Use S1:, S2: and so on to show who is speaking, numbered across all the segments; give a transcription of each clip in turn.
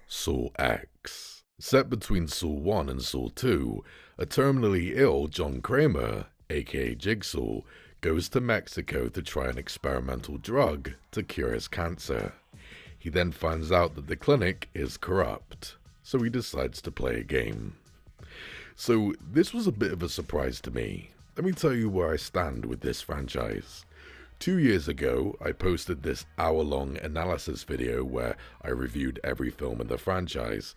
S1: Saw X. Set between Saw 1 and Saw 2, a terminally ill John Kramer, aka Jigsaw, goes to Mexico to try an experimental drug to cure his cancer. He then finds out that the clinic is corrupt, so he decides to play a game. So this was a bit of a surprise to me. Let me tell you where I stand with this franchise. 2 years ago, I posted this hour-long analysis video where I reviewed every film in the franchise,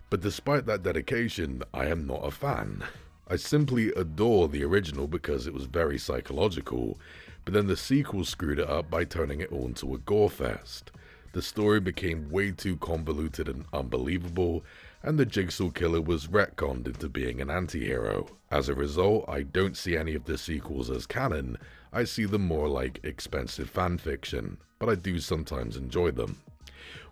S1: but despite that dedication, I am not a fan. I simply adore the original because it was very psychological, but then the sequel screwed it up by turning it all into a gore fest. The story became way too convoluted and unbelievable, and the Jigsaw Killer was retconned into being an anti-hero. As a result, I don't see any of the sequels as canon. I see them more like expensive fanfiction, but I do sometimes enjoy them.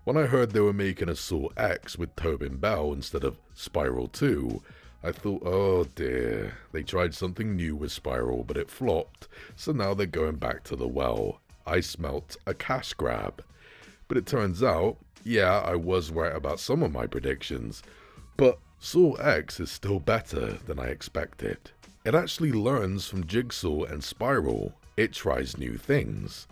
S1: When I heard they were making a Saw X with Tobin Bell instead of Spiral 2, I thought, oh dear, they tried something new with Spiral but it flopped, so now they're going back to the well. I smelt a cash grab. But it turns out, yeah, I was right about some of my predictions, but Saw X is still better than I expected. It actually learns from Jigsaw and Spiral. It tries new things.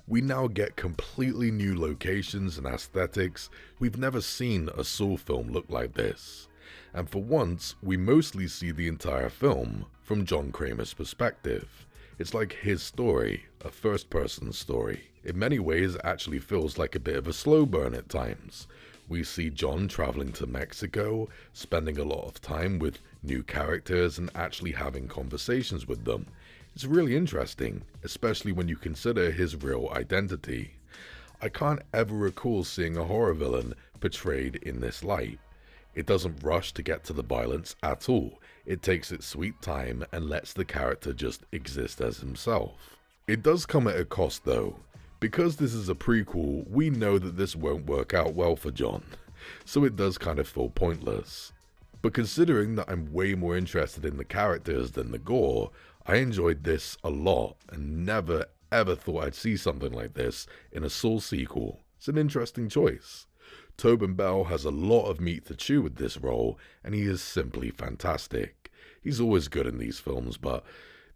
S1: We now get completely new locations and aesthetics. We've never seen a Saw film look like this. And for once, we mostly see the entire film from John Kramer's perspective. It's like his story, a first-person story. In many ways, it actually feels like a bit of a slow burn at times. We see John traveling to Mexico, spending a lot of time with new characters and actually having conversations with them. It's really interesting, especially when you consider his real identity. I can't ever recall seeing a horror villain portrayed in this light. It doesn't rush to get to the violence at all. It takes its sweet time and lets the character just exist as himself. It does come at a cost though. Because this is a prequel, we know that this won't work out well for John, so it does kind of feel pointless. But considering that I'm way more interested in the characters than the gore, I enjoyed this a lot and never ever thought I'd see something like this in a Saw sequel. It's an interesting choice. Tobin Bell has a lot of meat to chew with this role, and he is simply fantastic. He's always good in these films, but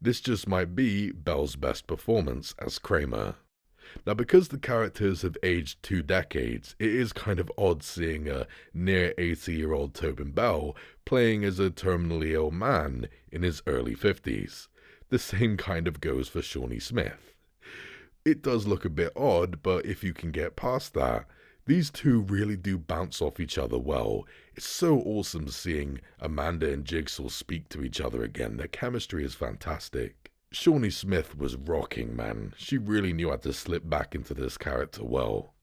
S1: this just might be Bell's best performance as Kramer. Now, because the characters have aged 2 decades, it is kind of odd seeing a near 80-year-old Tobin Bell playing as a terminally ill man in his early 50s. The same kind of goes for Shawnee Smith. It does look a bit odd, but if you can get past that, these two really do bounce off each other well. It's so awesome seeing Amanda and Jigsaw speak to each other again. Their chemistry is fantastic. Shawnee Smith was rocking, man. She really knew how to slip back into this character well.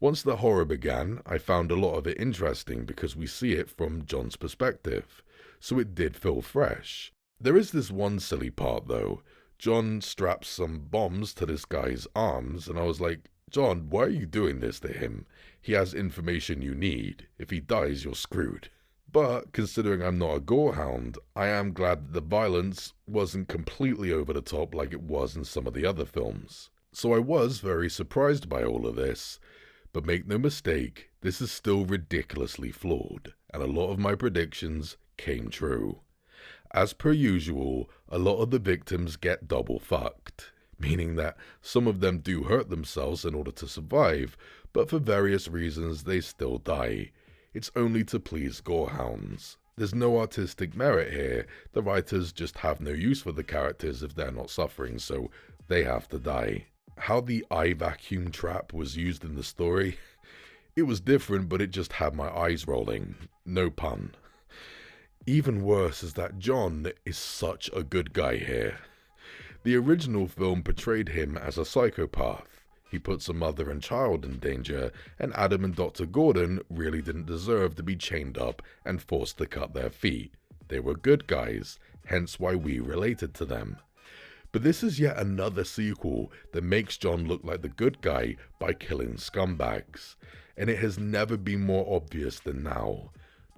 S1: Once the horror began, I found a lot of it interesting because we see it from John's perspective, so it did feel fresh. There is this one silly part though. John straps some bombs to this guy's arms, and I was like, John, why are you doing this to him? He has information you need. If he dies, you're screwed. But, considering I'm not a gorehound, I am glad that the violence wasn't completely over the top like it was in some of the other films. So I was very surprised by all of this. But make no mistake, this is still ridiculously flawed, and a lot of my predictions came true. As per usual, a lot of the victims get double fucked, meaning that some of them do hurt themselves in order to survive, but for various reasons they still die. It's only to please gorehounds. There's no artistic merit here. The writers just have no use for the characters if they're not suffering, so they have to die. How the eye vacuum trap was used in the story, it was different, but it just had my eyes rolling. No pun. Even worse is that John is such a good guy here. The original film portrayed him as a psychopath. He puts a mother and child in danger, and Adam and Dr. Gordon really didn't deserve to be chained up and forced to cut their feet. They were good guys, hence why we related to them. But this is yet another sequel that makes John look like the good guy by killing scumbags, and it has never been more obvious than now.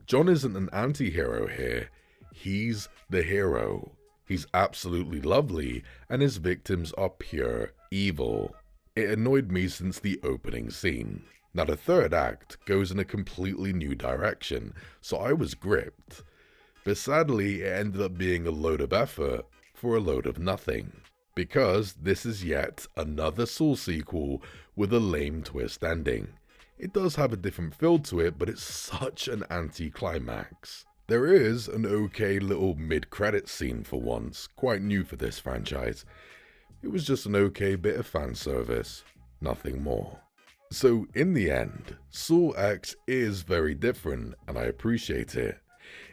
S1: John isn't an anti-hero here, he's the hero. He's absolutely lovely, and his victims are pure evil. It annoyed me since the opening scene. Now the third act goes in a completely new direction, so I was gripped. But sadly, it ended up being a load of effort for a load of nothing. Because this is yet another Saw sequel with a lame twist ending. It does have a different feel to it, but it's such an anti-climax. There is an okay little mid-credit scene for once, quite new for this franchise. It was just an okay bit of fan service, nothing more. So in the end, Saw X is very different, and I appreciate it.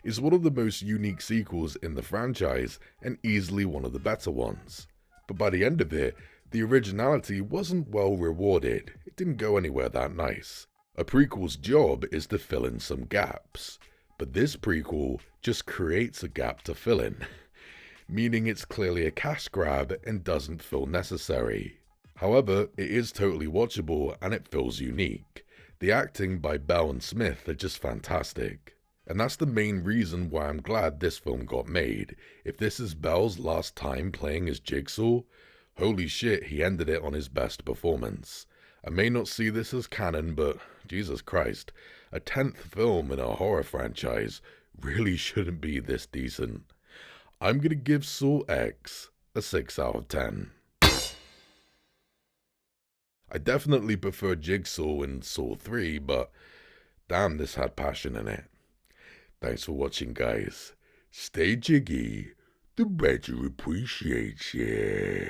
S1: It's one of the most unique sequels in the franchise, and easily one of the better ones. But by the end of it, the originality wasn't well rewarded. It didn't go anywhere that nice. A prequel's job is to fill in some gaps, but this prequel just creates a gap to fill in, meaning it's clearly a cash grab and doesn't feel necessary. However, it is totally watchable and it feels unique. The acting by Bell and Smith are just fantastic. And that's the main reason why I'm glad this film got made. If this is Bell's last time playing as Jigsaw, holy shit, he ended it on his best performance. I may not see this as canon, but Jesus Christ, a 10th film in a horror franchise really shouldn't be this decent. I'm gonna give Saw X a 6 out of 10. I definitely prefer Jigsaw in Saw 3, but damn, this had passion in it. Thanks for watching, guys. Stay jiggy. The Badger appreciates ya.